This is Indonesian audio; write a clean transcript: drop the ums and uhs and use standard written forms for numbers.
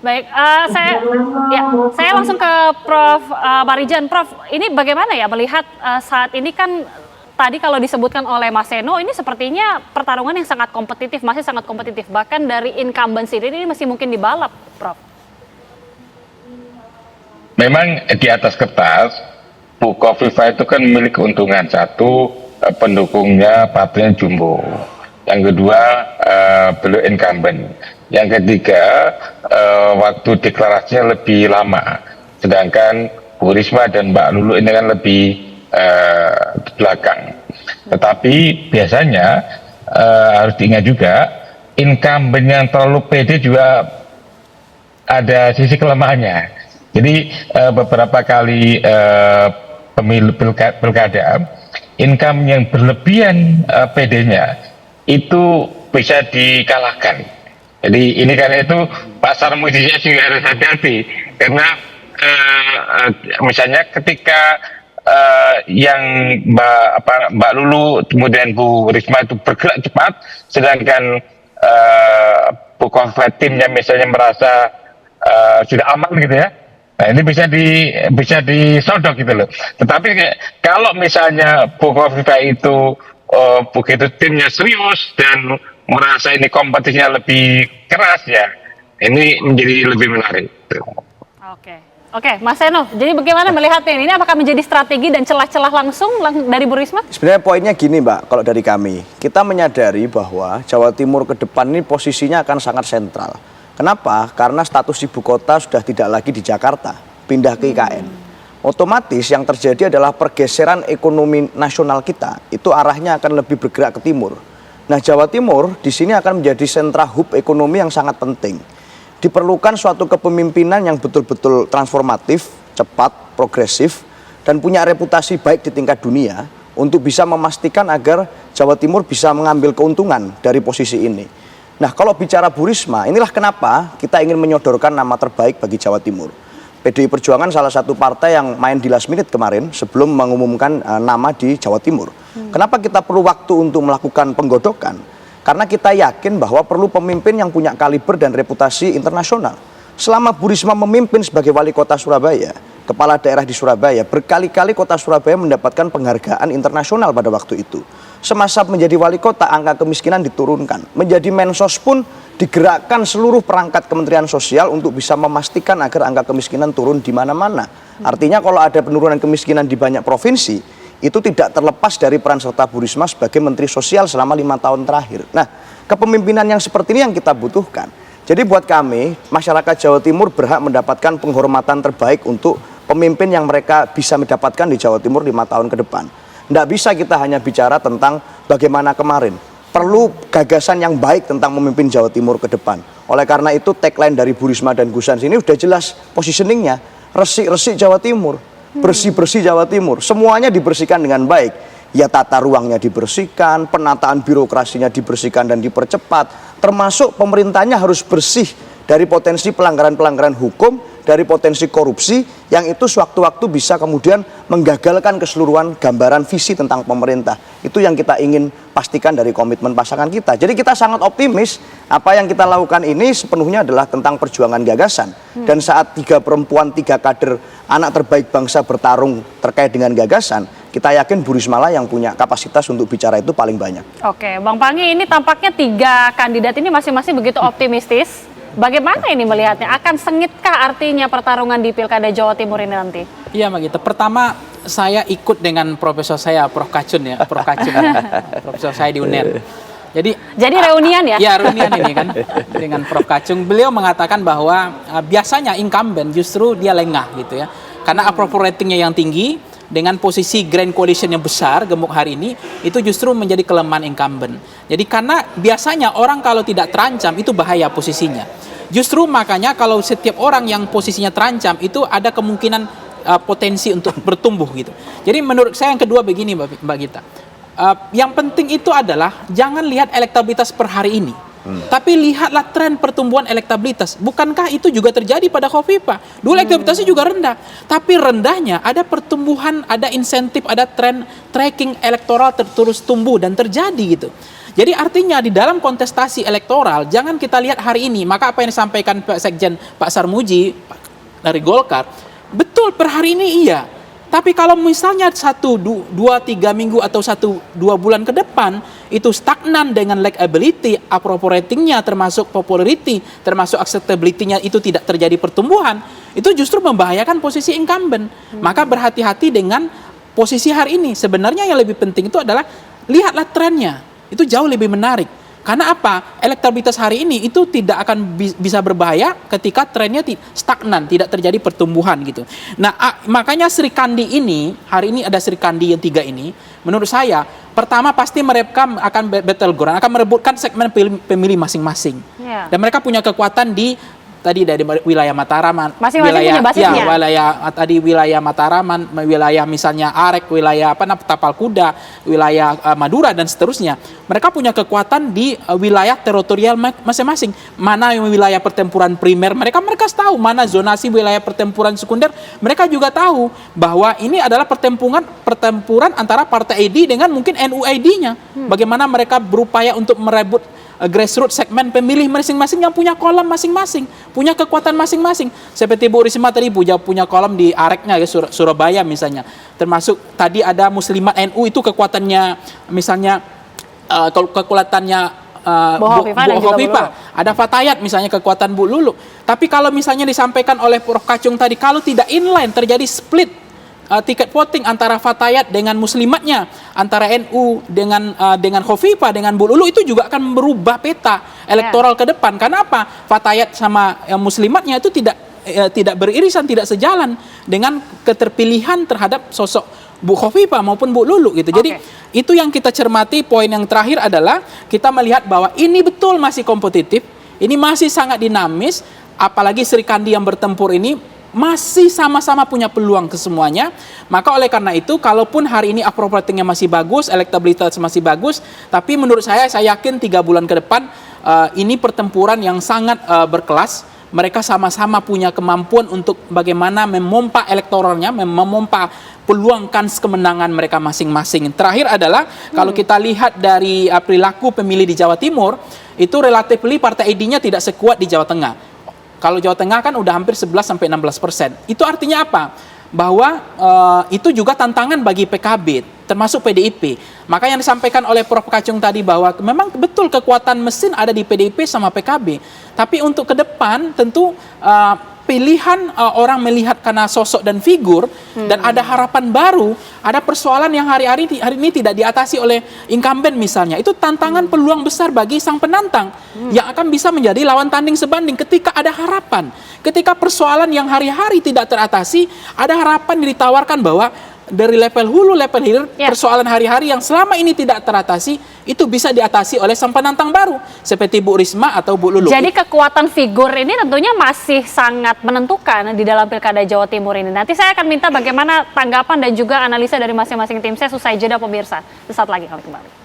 Baik, saya langsung ke Prof. Marijan. Prof, ini bagaimana ya melihat saat ini kan tadi kalau disebutkan oleh Mas Seno, ini sepertinya pertarungan yang sangat kompetitif, masih sangat kompetitif. Bahkan dari incumbent sendiri ini masih mungkin dibalap, Prof. Memang di atas kertas, Bu Kofifa itu kan memiliki keuntungan. Satu, pendukungnya partainya Jumbo. Yang kedua, beliau incumbent. Yang ketiga, waktu deklarasinya lebih lama. Sedangkan Bu Risma dan Mbak Lulu ini kan lebih di belakang. Tetapi biasanya harus diingat juga, incumbent yang terlalu pede juga ada sisi kelemahannya. Jadi beberapa kali pemilu pilkada, income yang berlebihan PD-nya itu bisa dikalahkan. Jadi ini karena itu pasar musiknya juga harus hati-hati, karena misalnya ketika yang Mbak Lulu kemudian Bu Risma itu bergerak cepat, sedangkan Bu Kofifa timnya misalnya merasa sudah aman gitu ya. Nah ini bisa disodok gitu loh. Tetapi kalau misalnya Bu Kofifa itu begitu timnya serius dan merasa ini kompetisinya lebih keras ya, ini menjadi lebih menarik. Oke, Mas Seno. Jadi bagaimana melihatnya ini? Apakah menjadi strategi dan celah-celah langsung dari Bu Risma? Sebenarnya poinnya gini Mbak, kalau dari kami, kita menyadari bahwa Jawa Timur ke depan ini posisinya akan sangat sentral. Kenapa? Karena status ibu kota sudah tidak lagi di Jakarta, pindah ke IKN. Otomatis yang terjadi adalah pergeseran ekonomi nasional kita, itu arahnya akan lebih bergerak ke timur. Nah, Jawa Timur di sini akan menjadi sentra hub ekonomi yang sangat penting. Diperlukan suatu kepemimpinan yang betul-betul transformatif, cepat, progresif, dan punya reputasi baik di tingkat dunia untuk bisa memastikan agar Jawa Timur bisa mengambil keuntungan dari posisi ini. Nah, kalau bicara Bu Risma, inilah kenapa kita ingin menyodorkan nama terbaik bagi Jawa Timur. PDI Perjuangan salah satu partai yang main di last minute kemarin sebelum mengumumkan nama di Jawa Timur. Kenapa kita perlu waktu untuk melakukan penggodokan? Karena kita yakin bahwa perlu pemimpin yang punya kaliber dan reputasi internasional. Selama Bu Risma memimpin sebagai wali kota Surabaya, kepala daerah di Surabaya, berkali-kali kota Surabaya mendapatkan penghargaan internasional pada waktu itu. Semasa menjadi wali kota, angka kemiskinan diturunkan. Menjadi Mensos pun digerakkan seluruh perangkat Kementerian Sosial untuk bisa memastikan agar angka kemiskinan turun di mana-mana. Artinya kalau ada penurunan kemiskinan di banyak provinsi, itu tidak terlepas dari peran serta Bu Risma sebagai Menteri Sosial selama 5 tahun terakhir. Nah, kepemimpinan yang seperti ini yang kita butuhkan. Jadi buat kami, masyarakat Jawa Timur berhak mendapatkan penghormatan terbaik untuk pemimpin yang mereka bisa mendapatkan di Jawa Timur 5 tahun ke depan. Tidak bisa kita hanya bicara tentang bagaimana kemarin. Perlu gagasan yang baik tentang memimpin Jawa Timur ke depan. Oleh karena itu tagline dari Bu Risma dan Gus Hans ini sudah jelas positioningnya. Resik-resik Jawa Timur, bersih-bersih Jawa Timur. Semuanya dibersihkan dengan baik. Ya tata ruangnya dibersihkan, penataan birokrasinya dibersihkan dan dipercepat. Termasuk pemerintahnya harus bersih dari potensi pelanggaran-pelanggaran hukum, dari potensi korupsi yang itu sewaktu-waktu bisa kemudian menggagalkan keseluruhan gambaran visi tentang pemerintah. Itu yang kita ingin pastikan dari komitmen pasangan kita. Jadi kita sangat optimis apa yang kita lakukan ini sepenuhnya adalah tentang perjuangan gagasan. Dan saat 3 perempuan, 3 kader anak terbaik bangsa bertarung terkait dengan gagasan, kita yakin Bu Risma lah yang punya kapasitas untuk bicara itu paling banyak. Oke, Bang Panggi, ini tampaknya 3 kandidat ini masing-masing begitu optimistis. Bagaimana ini melihatnya? Akan sengitkah artinya pertarungan di Pilkada Jawa Timur ini nanti? Iya, Mbak Gita. Pertama, saya ikut dengan profesor saya, Prof. Kacun ya. Prof. Kacun, profesor saya di UNER. Jadi reunian ya? Ya, reunian ini kan dengan Prof. Kacung. Beliau mengatakan bahwa biasanya incumbent justru dia lengah gitu ya. Karena approval ratingnya yang tinggi, dengan posisi grand coalition yang besar gemuk hari ini, itu justru menjadi kelemahan incumbent. Jadi karena biasanya orang kalau tidak terancam itu bahaya posisinya. Justru makanya kalau setiap orang yang posisinya terancam itu ada kemungkinan potensi untuk bertumbuh gitu. Jadi menurut saya yang kedua begini Mbak Gita. Yang penting itu adalah jangan lihat elektabilitas per hari ini. Tapi lihatlah tren pertumbuhan elektabilitas. Bukankah itu juga terjadi pada Khofifa? Dulu elektabilitasnya juga rendah. Tapi rendahnya ada pertumbuhan, ada insentif, ada tren tracking elektoral terus tumbuh dan terjadi gitu. Jadi artinya di dalam kontestasi elektoral, jangan kita lihat hari ini, maka apa yang disampaikan Pak Sekjen Pak Sarmuji dari Golkar, betul per hari ini iya. Tapi kalau misalnya 1, 2, 3 minggu atau 1-2 bulan ke depan itu stagnan dengan likability, approval ratingnya termasuk popularity, termasuk acceptability-nya itu tidak terjadi pertumbuhan, itu justru membahayakan posisi incumbent. Maka berhati-hati dengan posisi hari ini. Sebenarnya yang lebih penting itu adalah lihatlah trennya. Itu jauh lebih menarik. Karena apa? Elektabilitas hari ini itu tidak akan bisa berbahaya ketika trennya stagnan, tidak terjadi pertumbuhan gitu. Nah, makanya Sri Kandi ini, hari ini ada Sri Kandi yang 3 ini, menurut saya, pertama pasti mereka akan battleground, akan merebutkan segmen pemilih masing-masing. Dan mereka punya kekuatan di tadi dari wilayah Mataraman, masing-masing punya basisnya. Wilayah Mataraman, wilayah misalnya Arek, wilayah Tapal Kuda, wilayah Madura dan seterusnya. Mereka punya kekuatan di wilayah teritorial masing-masing. Mana yang wilayah pertempuran primer, mereka tahu mana zonasi wilayah pertempuran sekunder, mereka juga tahu bahwa ini adalah pertempuran antara Partai ID dengan mungkin NU-ID-nya. Bagaimana mereka berupaya untuk merebut grassroots segmen pemilih masing-masing yang punya kolom masing-masing, punya kekuatan masing-masing. Seperti Bu Risma tadi punya kolom di Areknya, Surabaya misalnya. Termasuk tadi ada Muslimat NU itu kekuatannya, misalnya kekuatannya Bu Hovifah. Ada Fatayat misalnya kekuatan Bu Lulu. Tapi kalau misalnya disampaikan oleh Prof. Kacung tadi, kalau tidak inline terjadi split tiket voting antara Fatayat dengan Muslimatnya, antara NU dengan Hovifah dengan Bu Lulu, itu juga akan merubah peta elektoral ke depan. Karena apa? Fatayat sama Muslimatnya itu tidak beririsan, tidak sejalan dengan keterpilihan terhadap sosok Bu Hovifah maupun Bu Lulu gitu. Jadi itu yang kita cermati. Poin yang terakhir adalah kita melihat bahwa ini betul masih kompetitif, ini masih sangat dinamis, apalagi Sri Kandi yang bertempur ini masih sama-sama punya peluang ke semuanya. Maka oleh karena itu, kalaupun hari ini approval ratingnya masih bagus, elektabilitas masih bagus, tapi menurut saya yakin 3 bulan ke depan ini pertempuran yang sangat berkelas. Mereka sama-sama punya kemampuan untuk bagaimana memompa elektoralnya, memompa peluang kans kemenangan mereka masing-masing. Terakhir adalah kalau kita lihat dari perilaku pemilih di Jawa Timur, itu relatively Partai ID-nya tidak sekuat di Jawa Tengah. Kalau Jawa Tengah kan udah hampir 11-16%. Itu artinya apa? Bahwa itu juga tantangan bagi PKB, termasuk PDIP. Maka yang disampaikan oleh Prof. Kacung tadi bahwa memang betul kekuatan mesin ada di PDIP sama PKB. Tapi untuk ke depan tentu pilihan orang melihat karena sosok dan figur dan ada harapan baru, ada persoalan yang hari ini tidak diatasi oleh incumbent misalnya. Itu tantangan peluang besar bagi sang penantang yang akan bisa menjadi lawan tanding sebanding ketika ada harapan. Ketika persoalan yang hari-hari tidak teratasi, ada harapan yang ditawarkan bahwa dari level hulu, level hilir, persoalan hari-hari yang selama ini tidak teratasi, itu bisa diatasi oleh sang penantang baru, seperti Bu Risma atau Bu Lulu. Jadi kekuatan figur ini tentunya masih sangat menentukan di dalam Pilkada Jawa Timur ini. Nanti saya akan minta bagaimana tanggapan dan juga analisa dari masing-masing tim ses usai jeda pemirsa. Sesaat lagi kami kembali.